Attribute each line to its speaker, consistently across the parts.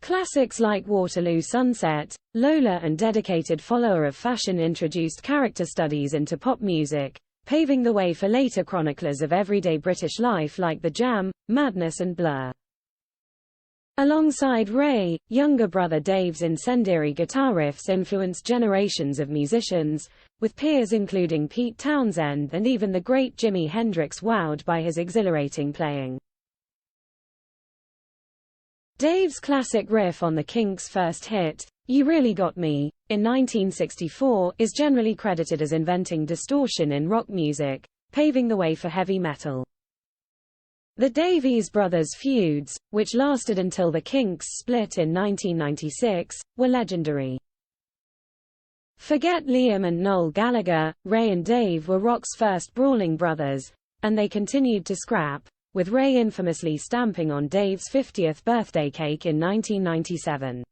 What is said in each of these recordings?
Speaker 1: Classics like Waterloo Sunset, Lola and dedicated follower of fashion introduced character studies into pop music, paving the way for later chroniclers of everyday British life like The Jam, Madness and Blur. Alongside Ray, younger brother Dave's incendiary guitar riffs influenced generations of musicians, with peers including Pete Townshend and even the great Jimi Hendrix wowed by his exhilarating playing. Dave's classic riff on the Kinks' first hit, You Really Got Me, in 1964, is generally credited as inventing distortion in rock music, paving the way for heavy metal. The Davies brothers' feuds, which lasted until the Kinks split in 1996, were legendary. Forget Liam and Noel Gallagher, Ray and Dave were rock's first brawling brothers, and they continued to scrap, with Ray infamously stamping on Dave's 50th birthday cake in 1997.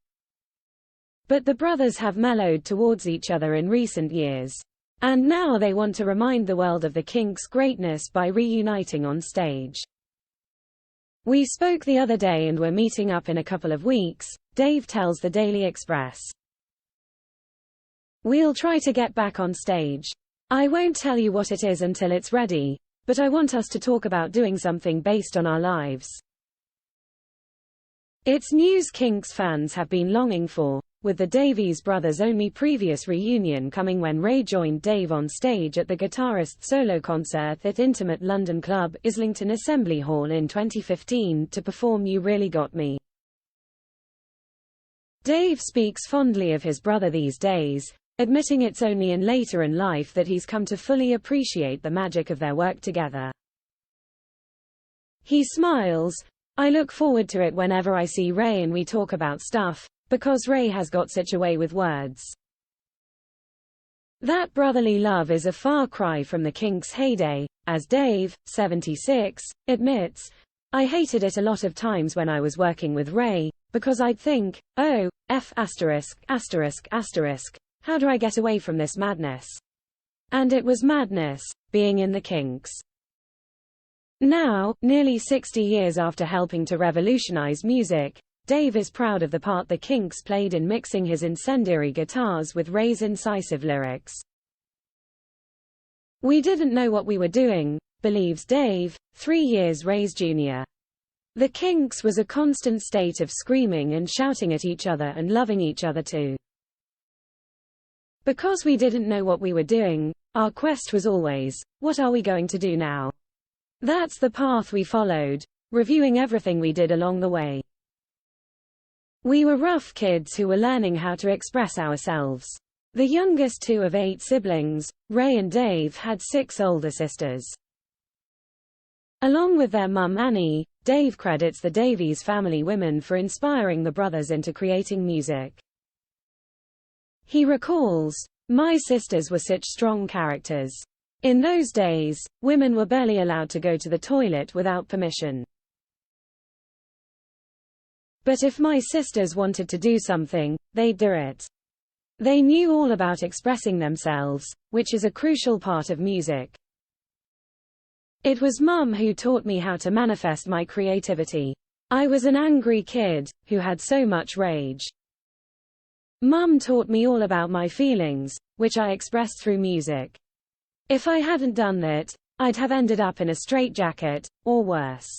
Speaker 1: But the brothers have mellowed towards each other in recent years. And now they want to remind the world of the Kinks' greatness by reuniting on stage. We spoke the other day and we're meeting up in a couple of weeks, Dave tells the Daily Express. We'll try to get back on stage. I won't tell you what it is until it's ready, but I want us to talk about doing something based on our lives. It's news Kinks fans have been longing for, with the Davies brothers' only previous reunion coming when Ray joined Dave on stage at the guitarist's solo concert at intimate London club Islington Assembly Hall in 2015 to perform You Really Got Me. Dave speaks fondly of his brother these days, admitting it's only in later in life that he's come to fully appreciate the magic of their work together. He smiles, I look forward to it whenever I see Ray and we talk about stuff, because Ray has got such a way with words. That brotherly love is a far cry from the Kinks' heyday, as Dave, 76, admits, I hated it a lot of times when I was working with Ray, because I'd think, oh, how do I get away from this madness? And it was madness, being in the Kinks. Now, nearly 60 years after helping to revolutionize music, Dave is proud of the part the Kinks played in mixing his incendiary guitars with Ray's incisive lyrics. We didn't know what we were doing, believes Dave, 3 years Ray's junior. The Kinks was a constant state of screaming and shouting at each other and loving each other too. Because we didn't know what we were doing, our quest was always, what are we going to do now? That's the path we followed, reviewing everything we did along the way. We were rough kids who were learning how to express ourselves. The youngest two of 8 siblings, Ray and Dave had 6 older sisters. Along with their mum Annie, Dave credits the Davies family women for inspiring the brothers into creating music. He recalls, my sisters were such strong characters. In those days, women were barely allowed to go to the toilet without permission. But if my sisters wanted to do something, they'd do it. They knew all about expressing themselves, which is a crucial part of music. It was Mum who taught me how to manifest my creativity. I was an angry kid, who had so much rage. Mum taught me all about my feelings, which I expressed through music. If I hadn't done that, I'd have ended up in a straitjacket, or worse.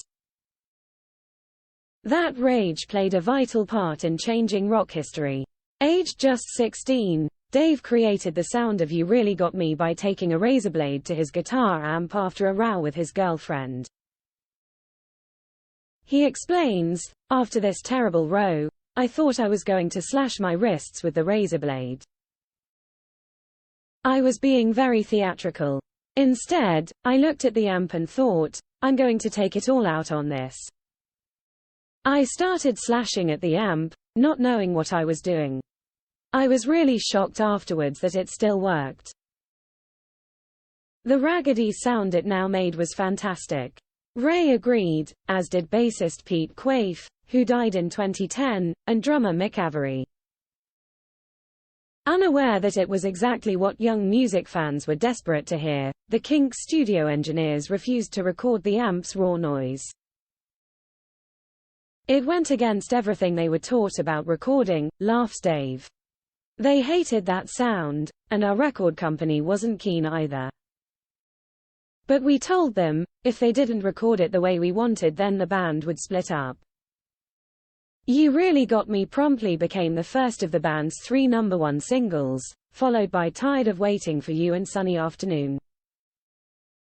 Speaker 1: That rage played a vital part in changing rock history. Aged just 16, Dave created the sound of You Really Got Me by taking a razor blade to his guitar amp after a row with his girlfriend. He explains, after this terrible row, I thought I was going to slash my wrists with the razor blade. I was being very theatrical. Instead, I looked at the amp and thought, I'm going to take it all out on this. I started slashing at the amp, not knowing what I was doing. I was really shocked afterwards that it still worked. The raggedy sound it now made was fantastic. Ray agreed, as did bassist Pete Quaife, who died in 2010, and drummer Mick Avery. Unaware that it was exactly what young music fans were desperate to hear, the Kinks studio engineers refused to record the amp's raw noise. It went against everything they were taught about recording, laughs Dave. They hated that sound, and our record company wasn't keen either. But we told them, if they didn't record it the way we wanted, then the band would split up. You Really Got Me promptly became the first of the band's 3 number-1 singles, followed by Tired of Waiting for You and Sunny Afternoon.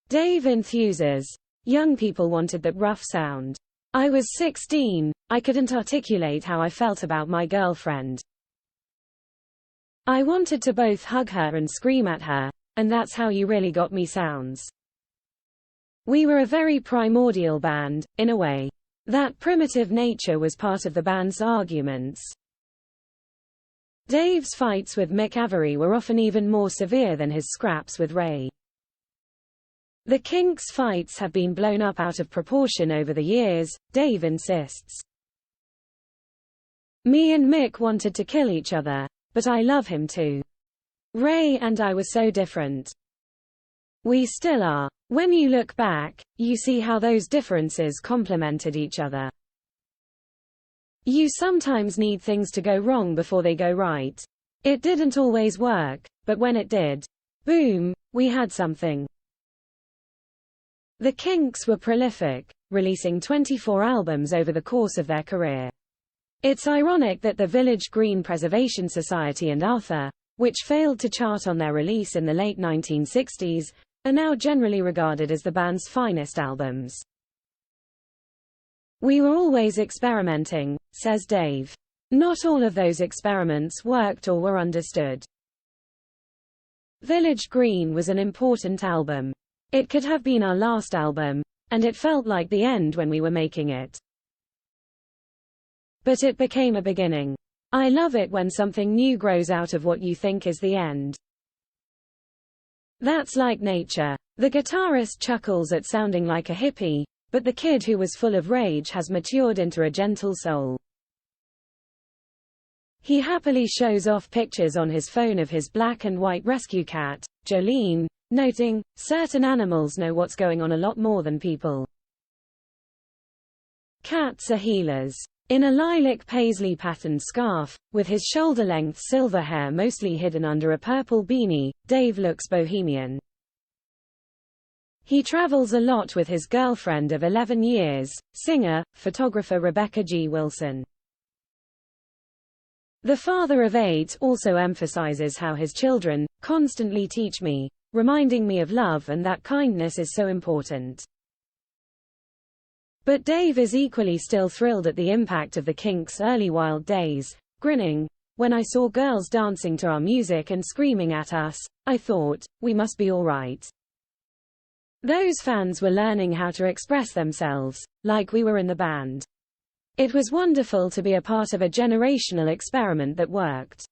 Speaker 1: Dave enthuses. Young people wanted that rough sound. I was 16, I couldn't articulate how I felt about my girlfriend. I wanted to both hug her and scream at her, and that's how You Really Got Me sounds. We were a very primordial band, in a way. That primitive nature was part of the band's arguments. Dave's fights with Mick Avory were often even more severe than his scraps with Ray. The Kinks' fights have been blown up out of proportion over the years, Dave insists. Me and Mick wanted to kill each other, but I love him too. Ray and I were so different. We still are. When you look back, you see how those differences complemented each other. You sometimes need things to go wrong before they go right. It didn't always work, but when it did, boom, we had something. The Kinks were prolific, releasing 24 albums over the course of their career. It's ironic that the Village Green Preservation Society and othe, which failed to chart on their release in the late 1960s, are now generally regarded as the band's finest albums. We were always experimenting, says Dave. Not all of those experiments worked or were understood. Village Green was an important album. It could have been our last album, and it felt like the end when we were making it. But it became a beginning. I love it when something new grows out of what you think is the end. That's like nature. The guitarist chuckles at sounding like a hippie, but the kid who was full of rage has matured into a gentle soul. He happily shows off pictures on his phone of his black and white rescue cat, Jolene, noting, certain animals know what's going on a lot more than people. Cats are healers. In a lilac paisley patterned scarf, with his shoulder-length silver hair mostly hidden under a purple beanie, Dave looks bohemian. He travels a lot with his girlfriend of 11 years, singer, photographer Rebecca G. Wilson. The father of 8 also emphasizes how his children constantly teach me, reminding me of love and that kindness is so important. But Dave is equally still thrilled at the impact of the Kinks' early wild days, grinning, when I saw girls dancing to our music and screaming at us, I thought, we must be all right. Those fans were learning how to express themselves, like we were in the band. It was wonderful to be a part of a generational experiment that worked.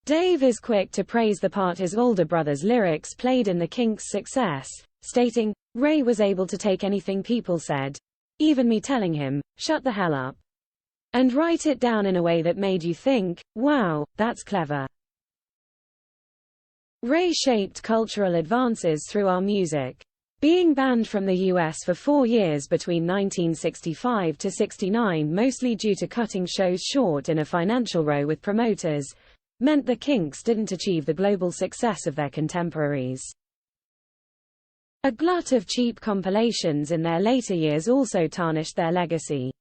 Speaker 1: Dave is quick to praise the part his older brother's lyrics played in the Kinks' success, stating, Ray was able to take anything people said, even me telling him, shut the hell up, and write it down in a way that made you think, wow, that's clever. Ray shaped cultural advances through our music. Being banned from the US for 4 years between 1965 to 69, mostly due to cutting shows short in a financial row with promoters, meant the Kinks didn't achieve the global success of their contemporaries. A glut of cheap compilations in their later years also tarnished their legacy.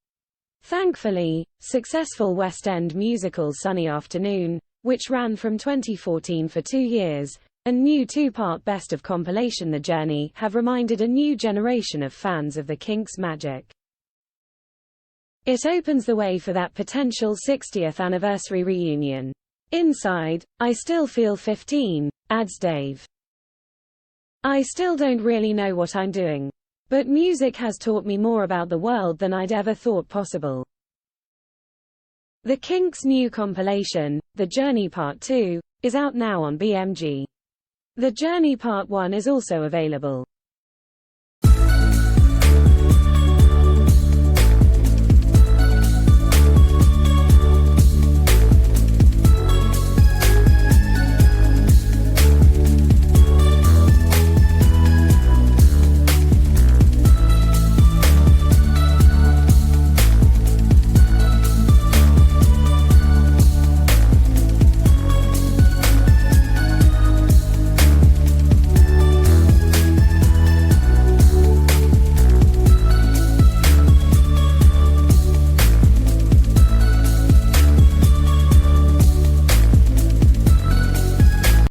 Speaker 1: Thankfully, successful West End musical Sunny Afternoon, which ran from 2014 for 2 years, and new 2-part best of compilation The Journey, have reminded a new generation of fans of the Kinks' magic. It opens the way for that potential 60th anniversary reunion. Inside, I still feel 15, adds Dave. I still don't really know what I'm doing. But music has taught me more about the world than I'd ever thought possible. The Kinks' new compilation, The Journey Part 2, is out now on BMG. The Journey Part 1 is also available.